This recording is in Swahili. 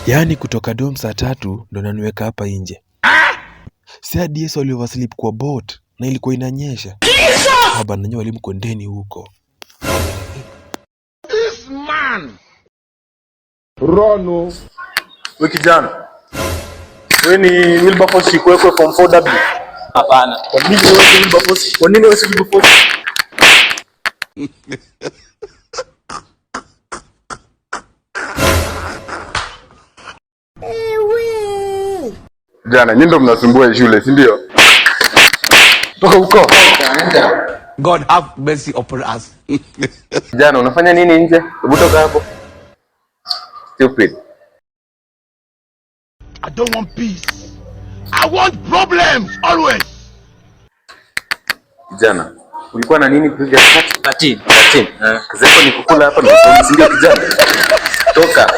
Yaani kutoka dom saa 3 ndo naniweka hapa nje. Si hadi Yesu alioverslip kwa boat na ilikuwa inanyesha. Baba nanyi walimu kondeni huko. This man. Rono. Wewe kijana. Wewe ni Wilberforce Shikwekwe from 4W. Hapana. Kwa nini wewe si Wilberforce? Kwa nini wewe si Wilberforce? Jana, nyinyi ndo mnasumbua shule, si ndio? Toka huko. God have mercy upon us. Jana, unafanya nini nje? Hebu toka hapo. Stupid. I don't want peace. I want problems always. Kijana, ulikuwa na nini kupiga 13. Kazi yako ni kukula hapa na kusoma, si ndio kijana? Toka.